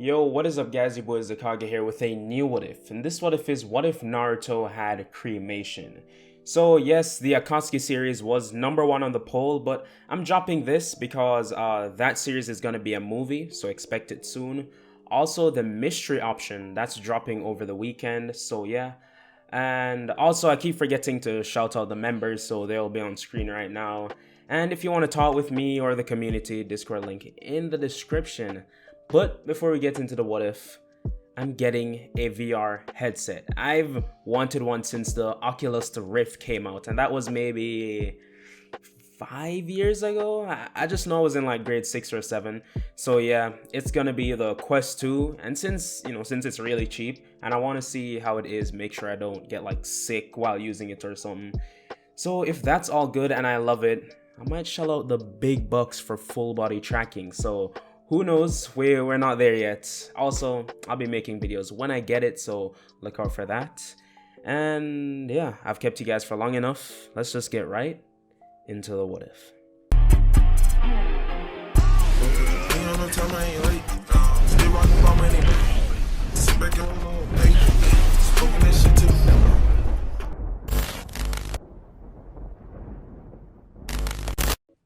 Yo, what is up guys, your boy IzuKage here with a new what if, and this what if is what if Naruto had cremation. So yes, the Akatsuki series was #1 on the poll, but I'm dropping this because that series is gonna be a movie, so expect it soon. Also, the mystery option, that's dropping over the weekend, so yeah. And also, I keep forgetting to shout out the members, so they'll be on screen right now. And if you want to talk with me or the community, Discord link in the description. But before we get into the what if, I'm getting a VR headset. I've wanted one since the Oculus Rift came out, and that was maybe 5 years ago. I just know I was in like grade 6 or 7. So yeah, it's gonna be the Quest 2, and since it's really cheap and I want to see how it is, make sure I don't get like sick while using it or something. So if that's all good and I love it, I might shell out the big bucks for full body tracking. So who knows, we're not there yet. Also, I'll be making videos when I get it, so look out for that. And yeah, I've kept you guys for long enough. Let's just get right into the what if.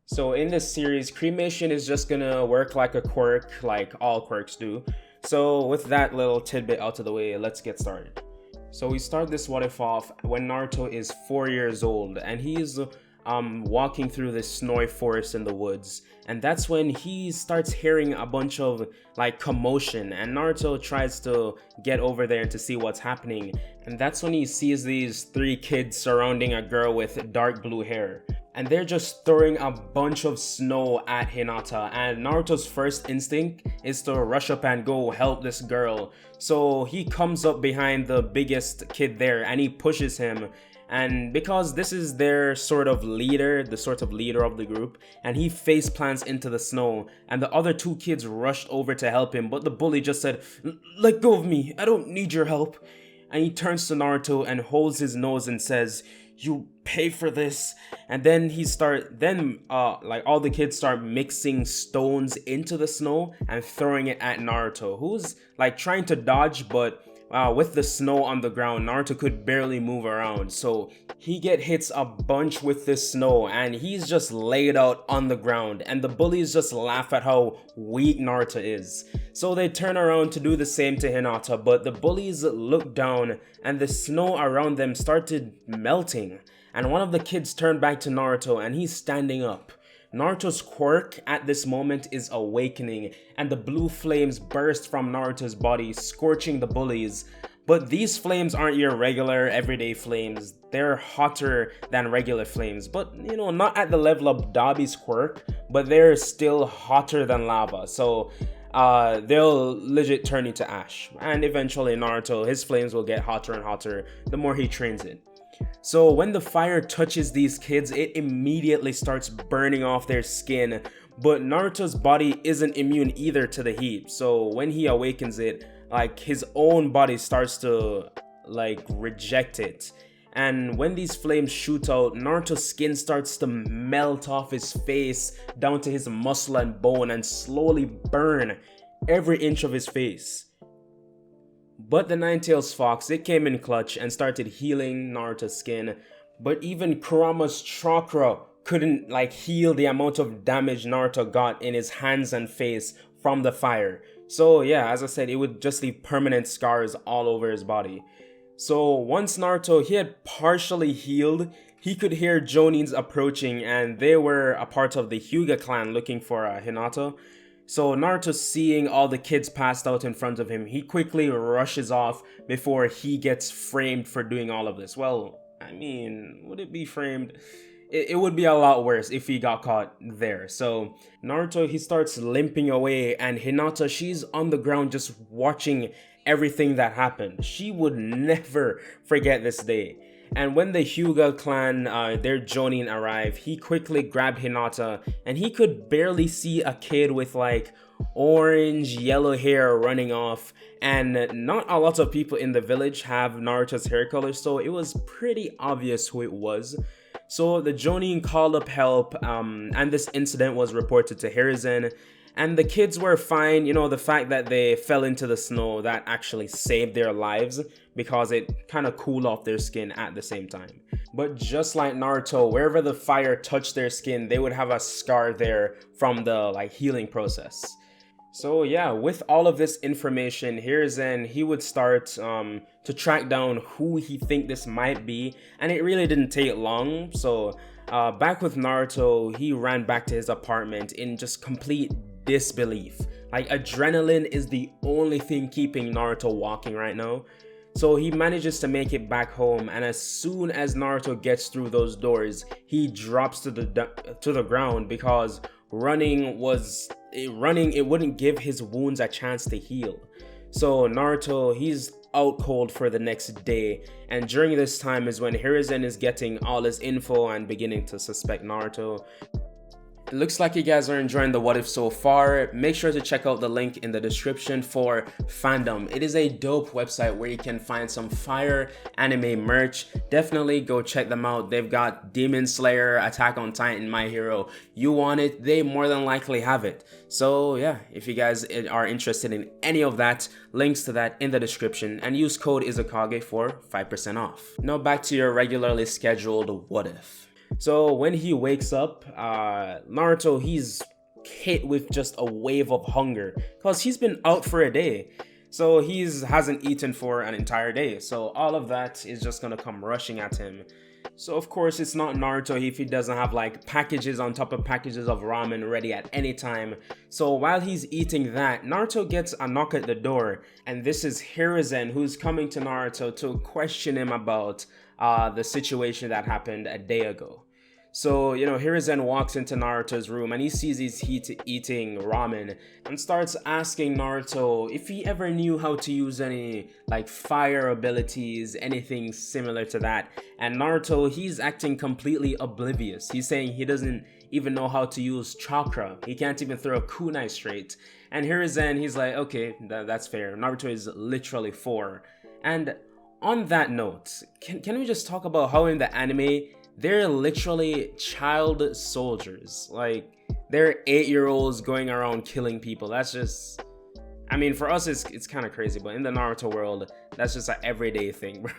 So in this series, cremation is just gonna work like a quirk, like all quirks do. So with that little tidbit out of the way, let's get started. So we start this what if off when Naruto is 4 years old, and he's walking through this snowy forest in the woods, and that's when he starts hearing a bunch of like commotion, and Naruto tries to get over there to see what's happening, and that's when he sees these 3 kids surrounding a girl with dark blue hair, and they're just throwing a bunch of snow at Hinata, and Naruto's first instinct is to rush up and go help this girl. So he comes up behind the biggest kid there and he pushes him, and because this is their sort of leader, the sort of leader of the group, and he face plants into the snow, and the other 2 kids rushed over to help him, but the bully just said, "Let go of me, I don't need your help." And he turns to Naruto and holds his nose and says, "You pay for this." And then like all the kids start mixing stones into the snow and throwing it at Naruto, who's like trying to dodge, but with the snow on the ground, Naruto could barely move around. So he hits a bunch with this snow and he's just laid out on the ground, and the bullies just laugh at how weak Naruto is. So they turn around to do the same to Hinata, but the bullies look down and the snow around them started melting. And one of the kids turned back to Naruto and he's standing up. Naruto's quirk at this moment is awakening, and the blue flames burst from Naruto's body, scorching the bullies. But these flames aren't your regular everyday flames. They're hotter than regular flames, but not at the level of Dabi's quirk, but they're still hotter than lava. So they'll legit turn into ash, and eventually Naruto, his flames will get hotter and hotter the more he trains it. So when the fire touches these kids, it immediately starts burning off their skin, but Naruto's body isn't immune either to the heat. So when he awakens it, like his own body starts to like reject it. And when these flames shoot out, Naruto's skin starts to melt off his face down to his muscle and bone and slowly burn every inch of his face. But the Nine-Tails Fox, it came in clutch and started healing Naruto's skin. But even Kurama's chakra couldn't like heal the amount of damage Naruto got in his hands and face from the fire. So yeah, as I said, it would just leave permanent scars all over his body. So once Naruto, he had partially healed, he could hear Jonins approaching, and they were a part of the Hyuga clan looking for Hinata. So Naruto, seeing all the kids passed out in front of him, he quickly rushes off before he gets framed for doing all of this. Well, I mean, would it be framed? It would be a lot worse if he got caught there. So Naruto, he starts limping away, and Hinata, she's on the ground just watching everything that happened. She would never forget this day. And when the Hyuga clan, their Jonin arrived, he quickly grabbed Hinata, and he could barely see a kid with like orange yellow hair running off, and not a lot of people in the village have Naruto's hair color, so it was pretty obvious who it was. So the Jonin called up help, and this incident was reported to Hiruzen, And the kids were fine. The fact that they fell into the snow, that actually saved their lives because it kind of cooled off their skin at the same time. But just like Naruto, wherever the fire touched their skin, they would have a scar there from the healing process. So yeah, with all of this information, Hiruzen, he would start to track down who he think this might be, and it really didn't take long. So back with Naruto, he ran back to his apartment in just complete disbelief. Adrenaline is the only thing keeping Naruto walking right now. So he manages to make it back home, and as soon as Naruto gets through those doors, he drops to the ground because running it wouldn't give his wounds a chance to heal. So Naruto, he's out cold for the next day, and during this time is when Hiruzen is getting all his info and beginning to suspect Naruto. It looks like you guys are enjoying the what if so far. Make sure to check out the link in the description for Fandom. It is a dope website where you can find some fire anime merch. Definitely go check them out. They've got Demon Slayer, Attack on Titan, My Hero. You want it, they more than likely have it. So yeah, if you guys are interested in any of that, links to that in the description, and use code IzuKage for 5% off. Now back to your regularly scheduled what if. So when he wakes up, Naruto, he's hit with just a wave of hunger because he's been out for a day. So he hasn't eaten for an entire day. So all of that is just gonna come rushing at him. So of course it's not Naruto if he doesn't have packages on top of packages of ramen ready at any time. So while he's eating that, Naruto gets a knock at the door, and this is Hiruzen, who's coming to Naruto to question him about the situation that happened a day ago. So, Hiruzen walks into Naruto's room and he sees he's eating ramen and starts asking Naruto if he ever knew how to use any fire abilities, anything similar to that. And Naruto, he's acting completely oblivious. He's saying he doesn't even know how to use chakra. He can't even throw a kunai straight. And Hiruzen, he's like, okay, that's fair. Naruto is literally 4. And on that note, can we just talk about how in the anime, they're literally child soldiers. They're 8-year-olds going around killing people. That's just, for us it's kind of crazy, but in the Naruto world, that's just an everyday thing, bro.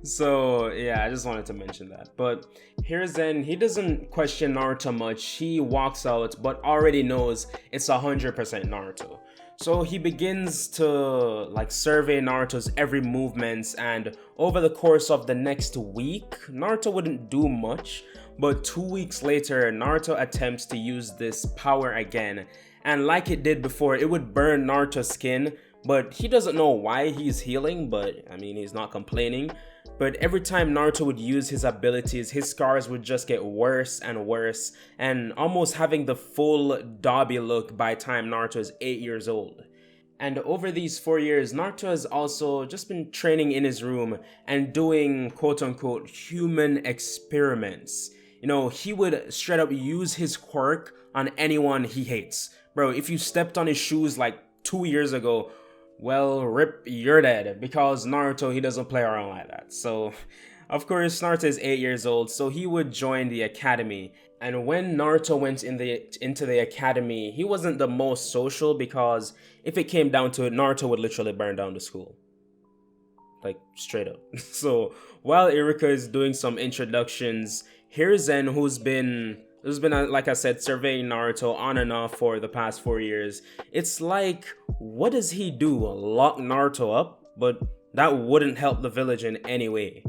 So yeah, I just wanted to mention that. But Hiruzen, he doesn't question Naruto much. He walks out, but already knows it's 100% Naruto. So he begins to survey Naruto's every movements, and over the course of the next week, Naruto wouldn't do much, but 2 weeks later, Naruto attempts to use this power again, and like it did before, it would burn Naruto's skin, but he doesn't know why he's healing, but he's not complaining. But every time Naruto would use his abilities, his scars would just get worse and worse, and almost having the full Dobby look by time Naruto is 8 years old. And over these 4 years, Naruto has also just been training in his room and doing quote-unquote human experiments. He would straight up use his quirk on anyone he hates. Bro, if you stepped on his shoes 2 years ago, well, rip, you're dead, because Naruto, he doesn't play around like that. So, of course, Naruto is 8 years old, so he would join the academy. And when Naruto went into the academy, he wasn't the most social, because if it came down to it, Naruto would literally burn down the school. Straight up. So, while Iruka is doing some introductions, Hiruzen, who's been, like I said, surveying Naruto on and off for the past 4 years. It's what does he do? Lock Naruto up? But that wouldn't help the village in any way.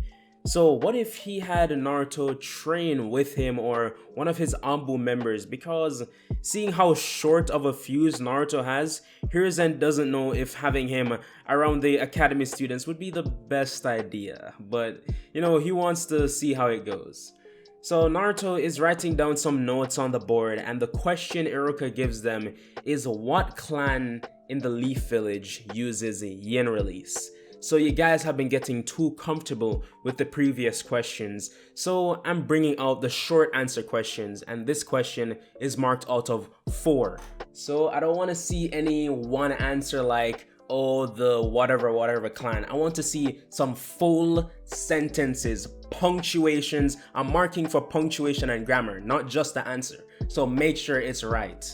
So what if he had Naruto train with him or one of his ANBU members? Because seeing how short of a fuse Naruto has, Hiruzen doesn't know if having him around the academy students would be the best idea. But, he wants to see how it goes. So Naruto is writing down some notes on the board, and the question Iruka gives them is what clan in the Leaf Village uses Yin release? So you guys have been getting too comfortable with the previous questions, so I'm bringing out the short answer questions, and this question is marked out of 4. So I don't want to see any one answer oh, the whatever clan. I want to see some full sentences, punctuations. I'm marking for punctuation and grammar, not just the answer. So make sure it's right.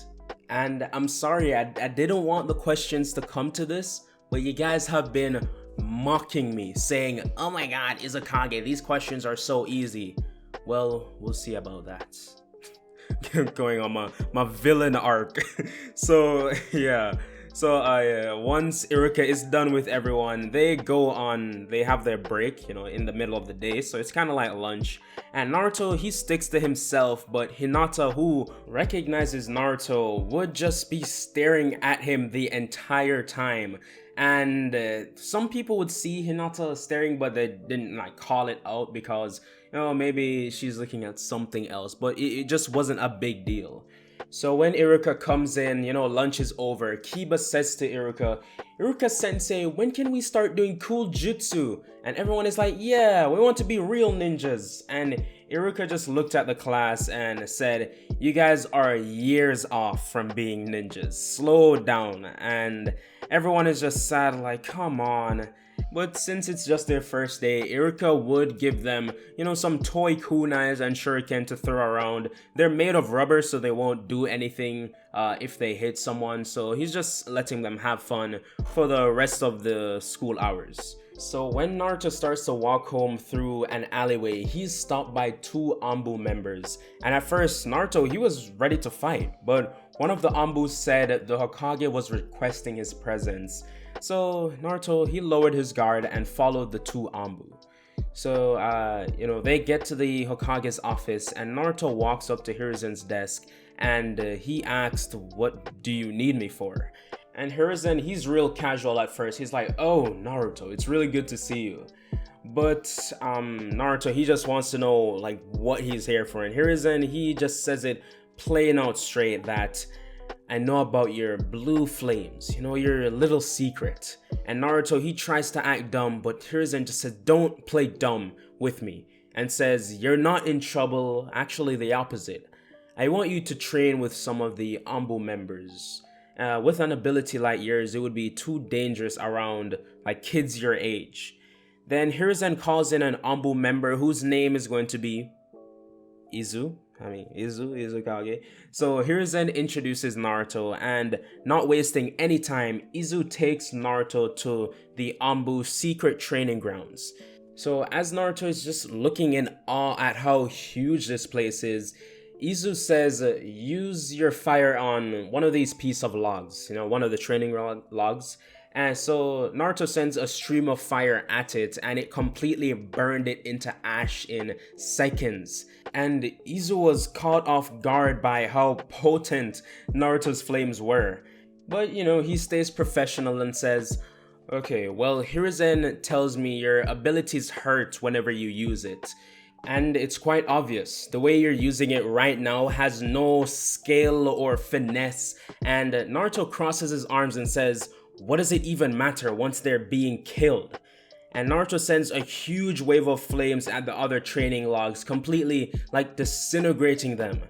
And I'm sorry, I didn't want the questions to come to this, but you guys have been mocking me, saying, oh my god, IzuKage, these questions are so easy. Well, we'll see about that. Going on my villain arc. So yeah. So once Iruka is done with everyone, they have their break, in the middle of the day. So it's kind of like lunch. And Naruto, he sticks to himself, but Hinata, who recognizes Naruto, would just be staring at him the entire time. And some people would see Hinata staring, but they didn't call it out because, maybe she's looking at something else, but it just wasn't a big deal. So when Iruka comes in, lunch is over, Kiba says to Iruka sensei, when can we start doing cool jutsu? And everyone is like, yeah, we want to be real ninjas. And Iruka just looked at the class and said, you guys are years off from being ninjas. Slow down. And everyone is just sad, like, come on. But since it's just their first day, Iruka would give them, some toy kunais and shuriken to throw around. They're made of rubber, so they won't do anything if they hit someone. So he's just letting them have fun for the rest of the school hours. So when Naruto starts to walk home through an alleyway, he's stopped by 2 ANBU members. And at first, Naruto, he was ready to fight, but one of the ANBUs said the Hokage was requesting his presence. So Naruto, he lowered his guard and followed the 2 ANBU. So, they get to the Hokage's office and Naruto walks up to Hiruzen's desk and he asked, what do you need me for? And Hiruzen, he's real casual at first. He's like, oh, Naruto, it's really good to see you. But Naruto, he just wants to know what he's here for. And Hiruzen, he just says it plain out straight that I know about your blue flames, your little secret. And Naruto, he tries to act dumb, but Hiruzen just says, don't play dumb with me. And says, you're not in trouble, actually the opposite. I want you to train with some of the ANBU members. With an ability like yours, it would be too dangerous around kids your age. Then Hiruzen calls in an ANBU member whose name is going to be IzuKage. So Hiruzen introduces Naruto, and not wasting any time, Izu takes Naruto to the ANBU secret training grounds. So as Naruto is just looking in awe at how huge this place is, Izu says, use your fire on one of these pieces of logs, one of the training logs. And so Naruto sends a stream of fire at it and it completely burned it into ash in seconds. And Izu was caught off guard by how potent Naruto's flames were. But he stays professional and says, okay, well, Hiruzen tells me your abilities hurt whenever you use it. And it's quite obvious. The way you're using it right now has no scale or finesse. And Naruto crosses his arms and says, what does it even matter once they're being killed? And Naruto sends a huge wave of flames at the other training logs, completely disintegrating them.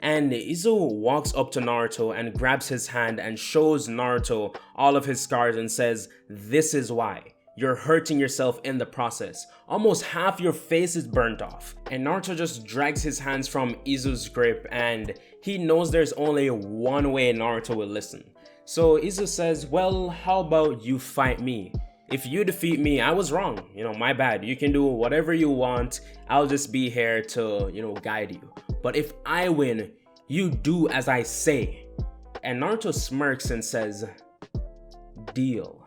And Izu walks up to Naruto and grabs his hand and shows Naruto all of his scars and says, this is why. You're hurting yourself in the process. Almost half your face is burnt off. And Naruto just drags his hands from Izu's grip and he knows there's only one way Naruto will listen. So Izu says, well, how about you fight me? If you defeat me, I was wrong. My bad. You can do whatever you want. I'll just be here to, guide you. But if I win, you do as I say. And Naruto smirks and says, deal.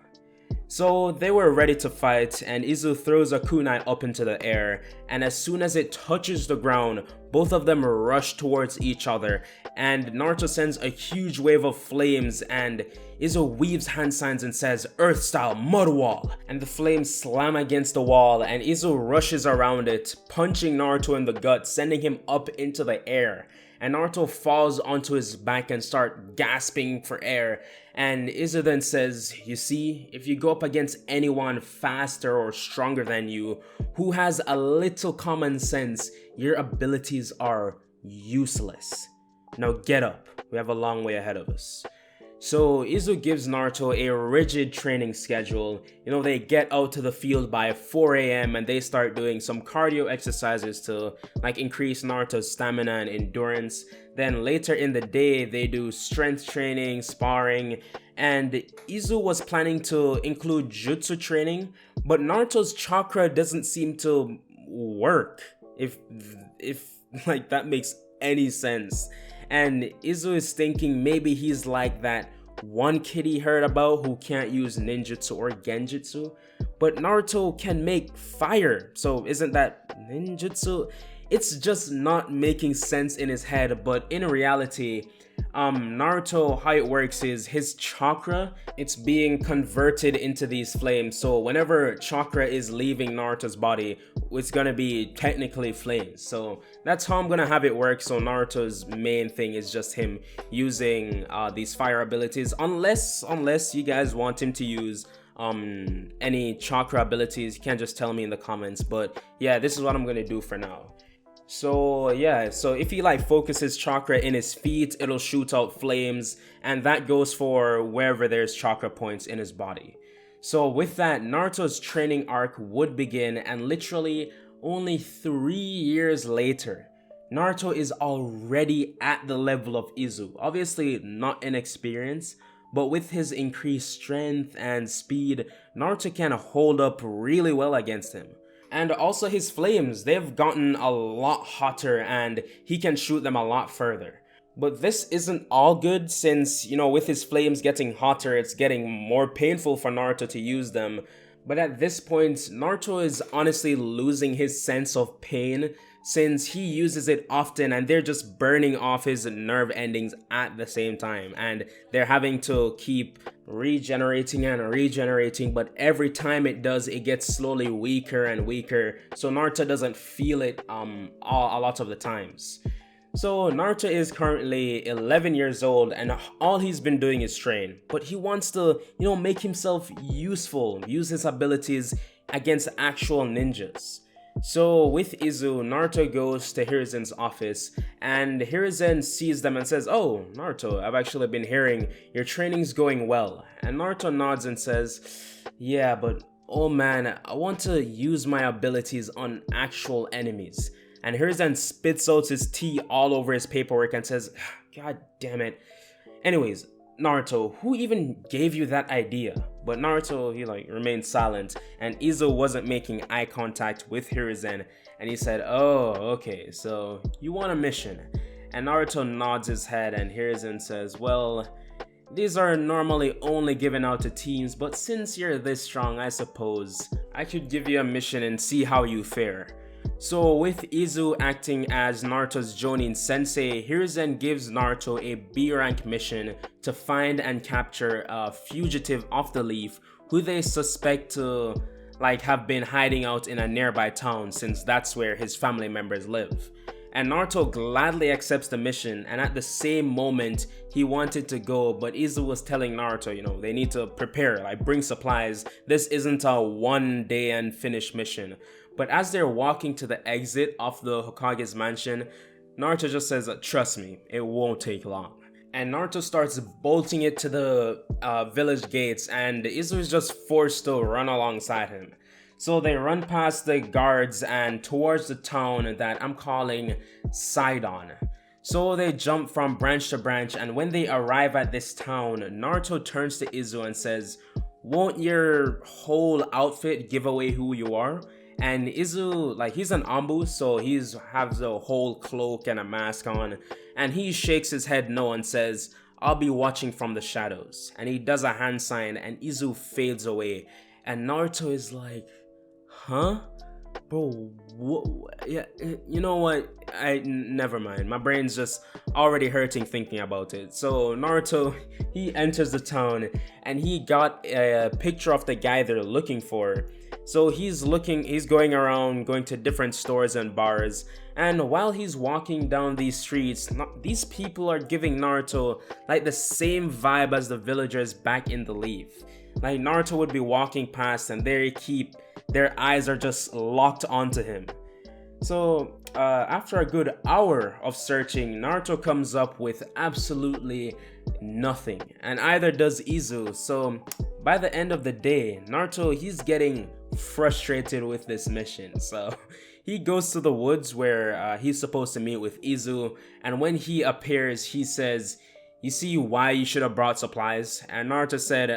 So they were ready to fight and Izu throws a kunai up into the air, and as soon as it touches the ground, both of them rush towards each other and Naruto sends a huge wave of flames and Izu weaves hand signs and says, earth style mud wall, and the flames slam against the wall and Izu rushes around it, punching Naruto in the gut, sending him up into the air. And Naruto falls onto his back and starts gasping for air. And Izu then says, you see, if you go up against anyone faster or stronger than you, who has a little common sense, your abilities are useless. Now get up, we have a long way ahead of us. So Izu gives Naruto a rigid training schedule. They get out to the field by 4 a.m. and they start doing some cardio exercises to increase Naruto's stamina and endurance. Then later in the day, they do strength training, sparring, and Izu was planning to include jutsu training, but Naruto's chakra doesn't seem to work, if like that makes any sense. And Izu is thinking maybe he's like that one kid he heard about who can't use ninjutsu or genjutsu, but Naruto can make fire, so isn't that ninjutsu? It's just not making sense in his head, but in reality, Naruto, how it works is his chakra, it's being converted into these flames. So whenever chakra is leaving Naruto's body, it's gonna be technically flames. So that's how I'm gonna have it work. So Naruto's main thing is just him using these fire abilities, unless you guys want him to use any chakra abilities. You can just tell me in the comments, but yeah, this is what I'm gonna do for now. So yeah, so if he like focuses chakra in his feet, it'll shoot out flames, and that goes for wherever there's chakra points in his body. So with that, Naruto's training arc would begin, and literally only 3 years later, Naruto is already at the level of Izu. Obviously not inexperienced, but with his increased strength and speed, Naruto can hold up really well against him. And also his flames, they've gotten a lot hotter and he can shoot them a lot further. But this isn't all good since, you know, with his flames getting hotter, it's getting more painful for Naruto to use them. But at this point, Naruto is honestly losing his sense of pain since he uses it often and they're just burning off his nerve endings at the same time. And they're having to keep regenerating and regenerating, but every time it does, it gets slowly weaker and weaker. So Naruto doesn't feel it a lot of the times. So Naruto is currently 11 years old and all he's been doing is train, but he wants to, you know, make himself useful, use his abilities against actual ninjas. So with Izu, Naruto goes to Hiruzen's office and Hiruzen sees them and says, "Oh, Naruto, I've actually been hearing your training's going well." And Naruto nods and says, "Yeah, but oh man, I want to use my abilities on actual enemies." And Hiruzen spits out his tea all over his paperwork and says, "God damn it." Anyways, Naruto, who even gave you that idea? But Naruto, he like remained silent, and Izu wasn't making eye contact with Hiruzen, and he said, "Oh, okay, so you want a mission?" And Naruto nods his head, and Hiruzen says, "Well, these are normally only given out to teams, but since you're this strong, I suppose I could give you a mission and see how you fare." So with Izu acting as Naruto's Jonin sensei, Hiruzen gives Naruto a B rank mission to find and capture a fugitive off the leaf who they suspect to like have been hiding out in a nearby town since that's where his family members live. And Naruto gladly accepts the mission, and at the same moment he wanted to go, but Izu was telling Naruto, you know, they need to prepare, like bring supplies. This isn't a one day and finish mission. But as they're walking to the exit of the Hokage's mansion, Naruto just says, "Trust me, it won't take long." And Naruto starts bolting it to the village gates, and Izu is just forced to run alongside him. So they run past the guards and towards the town that I'm calling Sidon. So they jump from branch to branch, and when they arrive at this town, Naruto turns to Izu and says, "Won't your whole outfit give away who you are?" And Izu, like, he's an ANBU, so he's has a whole cloak and a mask on, and he shakes his head no and says, "I'll be watching from the shadows." And he does a hand sign, and Izu fades away, and Naruto is like, "Huh? Bro, yeah, you know what? Never mind. My brain's just already hurting thinking about it." So Naruto, he enters the town, and he got a picture of the guy they're looking for. So he's going around, going to different stores and bars, and while he's walking down these streets, these people are giving Naruto like the same vibe as the villagers back in the leaf. Like Naruto would be walking past and their eyes are just locked onto him. So after a good hour of searching, Naruto comes up with absolutely nothing, and either does Izu. So by the end of the day, Naruto, he's getting frustrated with this mission. So he goes to the woods where he's supposed to meet with Izu, and when he appears, he says, "You see why you should have brought supplies?" And Naruto said,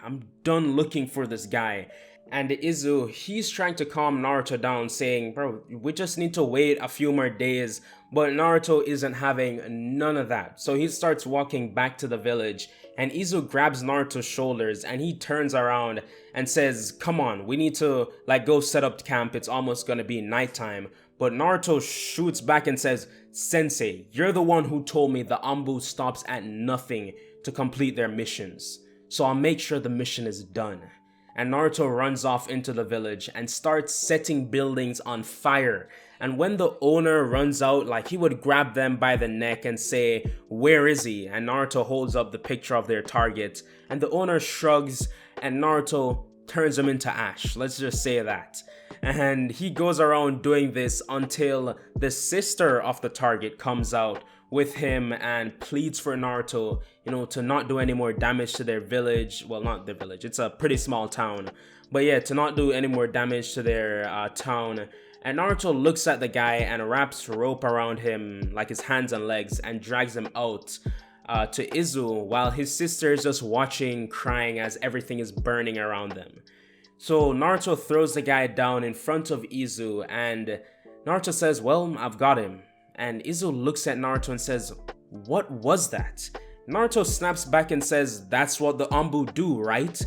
"I'm done looking for this guy." And Izu, he's trying to calm Naruto down, saying, "Bro, we just need to wait a few more days." But Naruto isn't having none of that. So he starts walking back to the village, and Izu grabs Naruto's shoulders and he turns around and says, "Come on, we need to go set up camp. It's almost gonna be nighttime." But Naruto shoots back and says, "Sensei, you're the one who told me the ANBU stops at nothing to complete their missions. So I'll make sure the mission is done." And Naruto runs off into the village and starts setting buildings on fire. And when the owner runs out, he would grab them by the neck and say, "Where is he?" And Naruto holds up the picture of their target. And the owner shrugs and Naruto turns him into ash. Let's just say that. And he goes around doing this until the sister of the target comes out with him and pleads for Naruto, to not do any more damage to their village. Well, not their village, it's a pretty small town. But yeah, to not do any more damage to their town. And Naruto looks at the guy and wraps rope around him, his hands and legs, and drags him out to Izu, while his sister is just watching, crying as everything is burning around them. So Naruto throws the guy down in front of Izu, and Naruto says, "Well, I've got him." And Izu looks at Naruto and says, "What was that?" Naruto snaps back and says, "That's what the ANBU do, right?"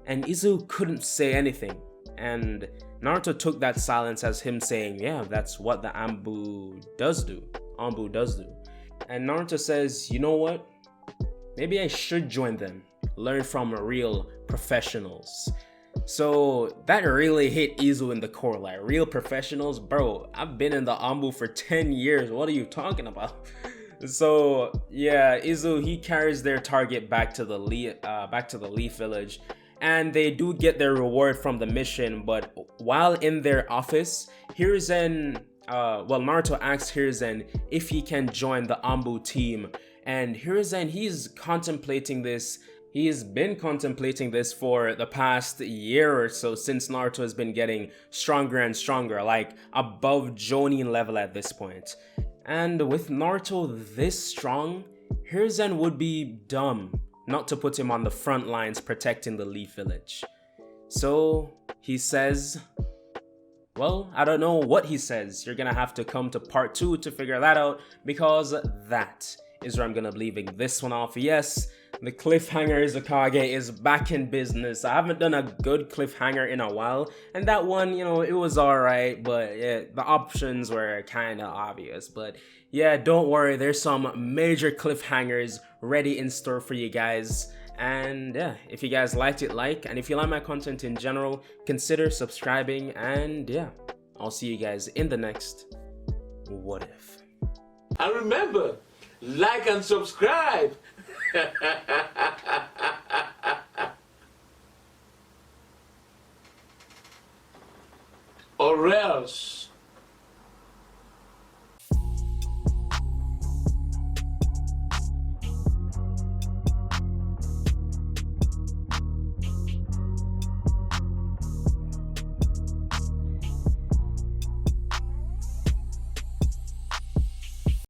And Izu couldn't say anything. And Naruto took that silence as him saying, "Yeah, that's what the ANBU does do. ANBU does do." And Naruto says, "You know what? Maybe I should join them. Learn from real professionals." So that really hit Izu in the core. Real professionals? Bro, I've been in the ANBU for 10 years. What are you talking about? So yeah, Izu, he carries their target back to the Leaf Village, and they do get their reward from the mission. But while in their office, Naruto asks Hiruzen if he can join the ANBU team, and Hiruzen, he's contemplating this. He's been contemplating this for the past year or so, since Naruto has been getting stronger and stronger, above Jonin level at this point. And with Naruto this strong, Hiruzen would be dumb not to put him on the front lines protecting the Leaf Village. So he says, well, I don't know what he says. You're gonna have to come to part 2 to figure that out, because that is where I'm gonna be leaving this one off. Yes, the cliffhanger IzuKage is back in business. I haven't done a good cliffhanger in a while, and that one, it was alright, but yeah, the options were kinda obvious. But yeah, don't worry, there's some major cliffhangers ready in store for you guys. And yeah, if you guys liked it, and if you like my content in general, consider subscribing. And yeah, I'll see you guys in the next What If. And remember, like and subscribe. Or else.